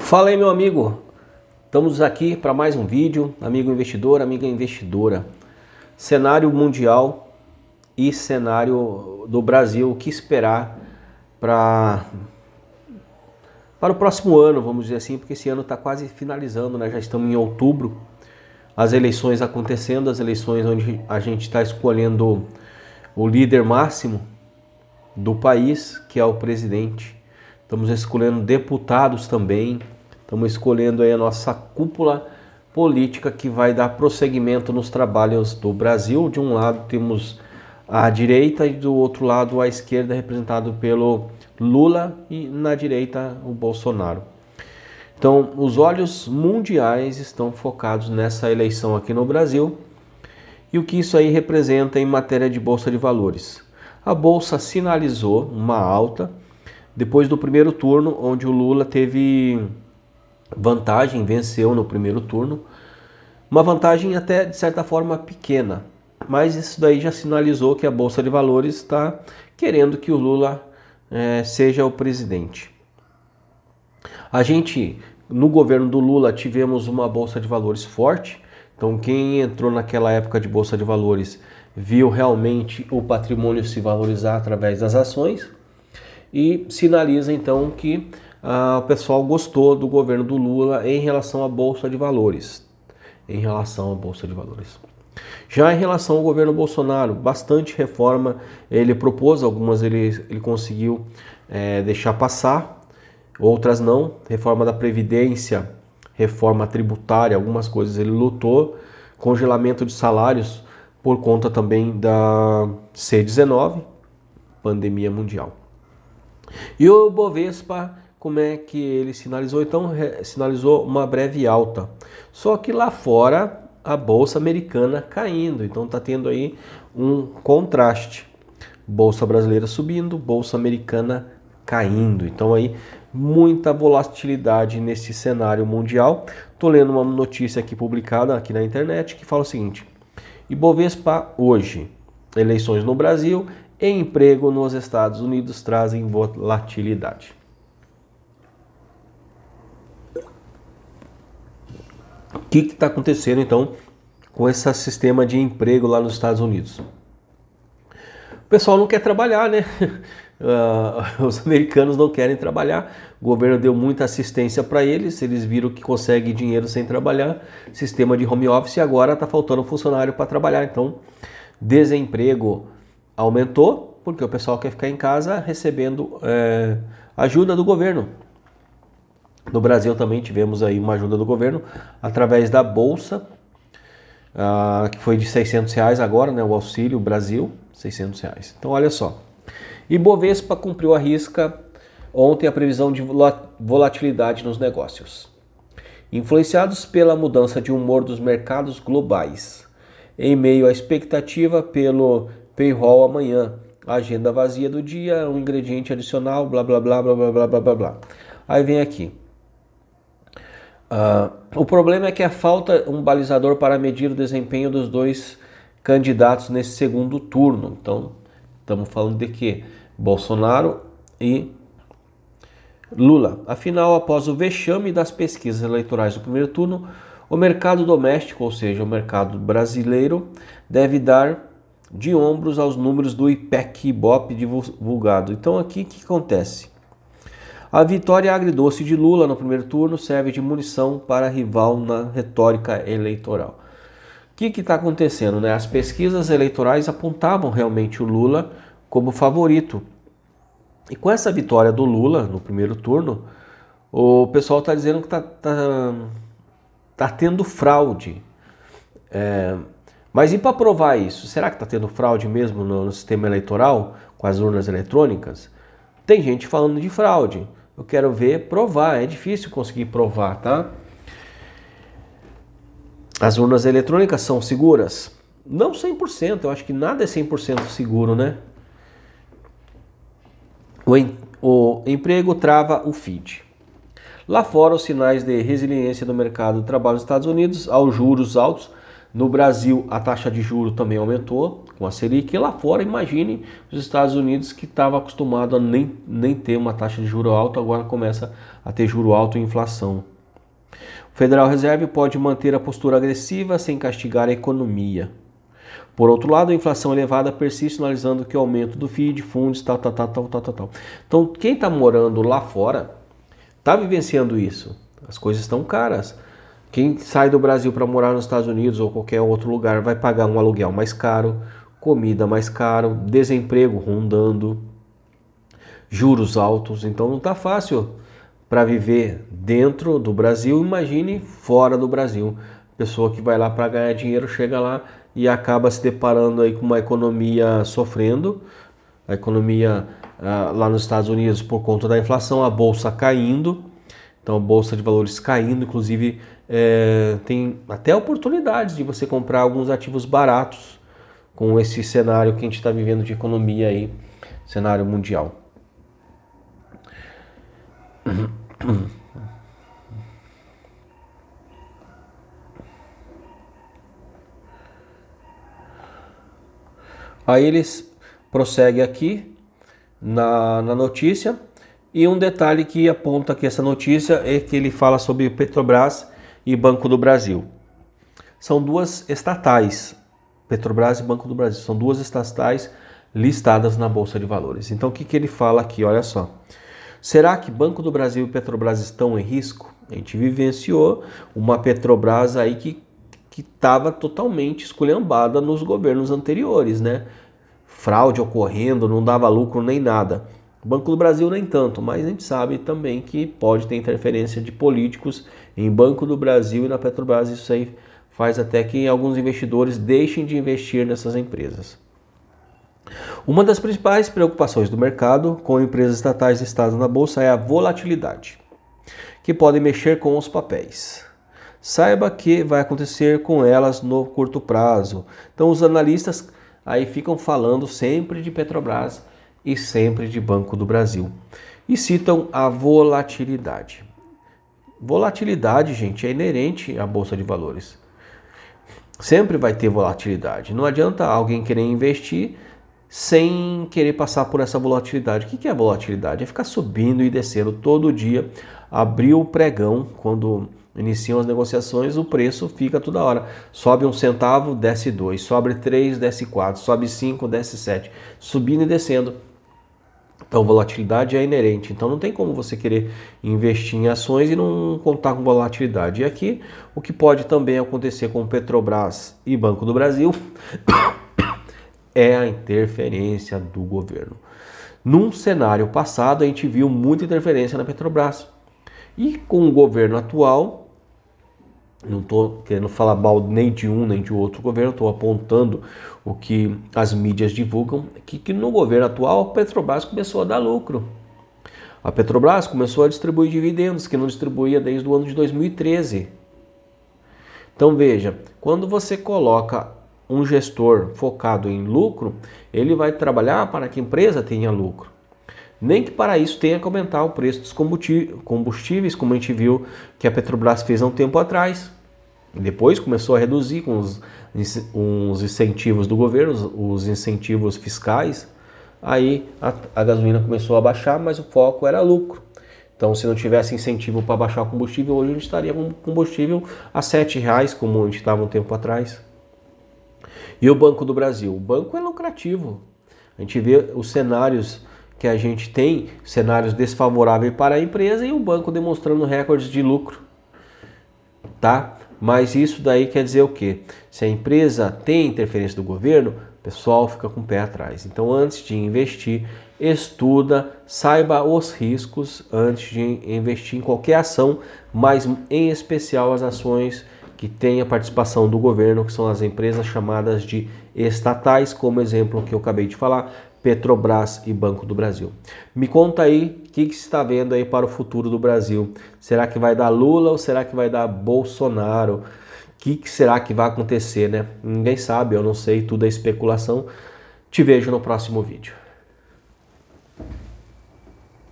Fala aí, meu amigo, estamos aqui para mais um vídeo, amigo investidor, amiga investidora. Cenário mundial e cenário do Brasil, o que esperar para o próximo ano, vamos dizer assim, porque esse ano está quase finalizando, né? Já estamos em outubro, as eleições acontecendo, as eleições onde a gente está escolhendo o líder máximo do país, que é o presidente. Estamos escolhendo deputados também, estamos escolhendo aí a nossa cúpula política que vai dar prosseguimento nos trabalhos do Brasil. De um lado temos a direita e do outro lado a esquerda, representado pelo Lula, e na direita o Bolsonaro. Então os olhos mundiais estão focados nessa eleição aqui no Brasil e o que isso aí representa em matéria de Bolsa de Valores. A Bolsa sinalizou uma alta depois do primeiro turno, onde o Lula teve vantagem, venceu no primeiro turno, uma vantagem até de certa forma pequena, mas isso daí já sinalizou que a Bolsa de Valores está querendo que o Lula seja o presidente. A gente, no governo do Lula, tivemos uma Bolsa de Valores forte, então quem entrou naquela época de Bolsa de Valores viu realmente o patrimônio se valorizar através das ações, e sinaliza então que o pessoal gostou do governo do Lula em relação à Bolsa de Valores. Já em relação ao governo Bolsonaro, bastante reforma ele propôs, algumas ele conseguiu deixar passar, outras não. Reforma da Previdência, reforma tributária, algumas coisas ele lutou, congelamento de salários por conta também da C-19, pandemia mundial. E o Bovespa, como é que ele sinalizou? Então, sinalizou uma breve alta. Só que lá fora, a Bolsa Americana caindo. Então, está tendo aí um contraste. Bolsa brasileira subindo, Bolsa Americana caindo. Então, aí, muita volatilidade nesse cenário mundial. Estou lendo uma notícia aqui publicada aqui na internet que fala o seguinte: Ibovespa hoje, eleições no Brasil e emprego nos Estados Unidos trazem volatilidade. O que está acontecendo então com esse sistema de emprego lá nos Estados Unidos? O pessoal não quer trabalhar, né? Os americanos não querem trabalhar. O governo deu muita assistência para eles, eles viram que consegue dinheiro sem trabalhar. Sistema de home office, e agora está faltando funcionário para trabalhar. Então, desemprego aumentou, porque o pessoal quer ficar em casa recebendo ajuda do governo. No Brasil também tivemos aí uma ajuda do governo através da Bolsa, que foi de R$600 agora, né? O Auxílio Brasil, R$600. Então olha só. Ibovespa cumpriu a risca ontem a previsão de volatilidade nos negócios, influenciados pela mudança de humor dos mercados globais, em meio à expectativa pelo payroll amanhã, a agenda vazia do dia, um ingrediente adicional, blá blá blá blá blá blá blá blá blá. Aí vem aqui. O problema é que falta um balizador para medir o desempenho dos dois candidatos nesse segundo turno. Então, estamos falando de que? Bolsonaro e Lula. Afinal, após o vexame das pesquisas eleitorais do primeiro turno, o mercado doméstico, ou seja, o mercado brasileiro, deve dar de ombros aos números do IPEC-IBOP divulgado. Então aqui o que acontece? A vitória agridoce de Lula no primeiro turno serve de munição para rival na retórica eleitoral. O que está acontecendo, né? As pesquisas eleitorais apontavam realmente o Lula como favorito. E com essa vitória do Lula no primeiro turno, o pessoal está dizendo que tá tendo fraude. Mas e para provar isso? Será que está tendo fraude mesmo no sistema eleitoral, com as urnas eletrônicas? Tem gente falando de fraude. Eu quero ver provar. É difícil conseguir provar, tá? As urnas eletrônicas são seguras? Não 100%. Eu acho que nada é 100% seguro, né? O emprego trava o feed. Lá fora, os sinais de resiliência do mercado do trabalho nos Estados Unidos, aos juros altos, No Brasil, a taxa de juros também aumentou com a Selic. E lá fora, imagine os Estados Unidos, que estava acostumado a nem ter uma taxa de juro alta, agora começa a ter juro alto e inflação. O Federal Reserve pode manter a postura agressiva sem castigar a economia. Por outro lado, a inflação elevada persiste, sinalizando que o aumento do FII, fundos, tal. Então, quem está morando lá fora está vivenciando isso. As coisas estão caras. Quem sai do Brasil para morar nos Estados Unidos ou qualquer outro lugar vai pagar um aluguel mais caro, comida mais caro, desemprego rondando, juros altos. Então não está fácil para viver dentro do Brasil. Imagine fora do Brasil. Pessoa que vai lá para ganhar dinheiro chega lá e acaba se deparando aí com uma economia sofrendo, a economia lá nos Estados Unidos por conta da inflação, a bolsa caindo, então a bolsa de valores caindo, inclusive tem até oportunidades de você comprar alguns ativos baratos com esse cenário que a gente está vivendo de economia aí, cenário mundial. Aí eles prosseguem aqui na notícia, e um detalhe que aponta aqui essa notícia é que ele fala sobre Petrobras e Banco do Brasil. São duas estatais, Petrobras e Banco do Brasil, são duas estatais listadas na Bolsa de Valores. Então o que ele fala aqui, olha só. Será que Banco do Brasil e Petrobras estão em risco? A gente vivenciou uma Petrobras aí que estava totalmente esculhambada nos governos anteriores, né? Fraude ocorrendo, não dava lucro nem nada. O Banco do Brasil nem tanto, mas a gente sabe também que pode ter interferência de políticos em Banco do Brasil e na Petrobras. Isso aí faz até que alguns investidores deixem de investir nessas empresas. Uma das principais preocupações do mercado com empresas estatais listadas na Bolsa é a volatilidade, que pode mexer com os papéis. Saiba que vai acontecer com elas no curto prazo. Então os analistas aí ficam falando sempre de Petrobras e sempre de Banco do Brasil. E citam a volatilidade. Volatilidade, gente, é inerente à Bolsa de Valores. Sempre vai ter volatilidade. Não adianta alguém querer investir sem querer passar por essa volatilidade. O que é volatilidade? É ficar subindo e descendo todo dia. Abrir o pregão, quando iniciam as negociações, o preço fica toda hora. Sobe 1 centavo, desce 2. Sobe 3, desce 4. Sobe 5, desce 7. Subindo e descendo. Então, volatilidade é inerente. Então, não tem como você querer investir em ações e não contar com volatilidade. E aqui, o que pode também acontecer com Petrobras e Banco do Brasil é a interferência do governo. Num cenário passado, a gente viu muita interferência na Petrobras. E com o governo atual, não estou querendo falar mal nem de um nem de outro governo, estou apontando o que as mídias divulgam, que no governo atual a Petrobras começou a dar lucro. A Petrobras começou a distribuir dividendos, que não distribuía desde o ano de 2013. Então veja, quando você coloca um gestor focado em lucro, ele vai trabalhar para que a empresa tenha lucro. Nem que para isso tenha que aumentar o preço dos combustíveis, como a gente viu que a Petrobras fez há um tempo atrás. E depois começou a reduzir com os incentivos do governo, os incentivos fiscais. Aí a gasolina começou a baixar, mas o foco era lucro. Então, se não tivesse incentivo para baixar o combustível, hoje a gente estaria com combustível a R$ 7,00, como a gente estava um tempo atrás. E o Banco do Brasil? O banco é lucrativo. A gente vê os cenários que a gente tem, cenários desfavoráveis para a empresa, e o banco demonstrando recordes de lucro, tá? Mas isso daí quer dizer o quê? Se a empresa tem interferência do governo, o pessoal fica com o pé atrás. Então, antes de investir, estuda, saiba os riscos antes de investir em qualquer ação, mas em especial as ações que têm a participação do governo, que são as empresas chamadas de estatais, como exemplo que eu acabei de falar, Petrobras e Banco do Brasil. Me conta aí o que você está vendo aí para o futuro do Brasil. Será que vai dar Lula ou será que vai dar Bolsonaro? O que será que vai acontecer, né? Ninguém sabe, eu não sei, tudo é especulação. Te vejo no próximo vídeo.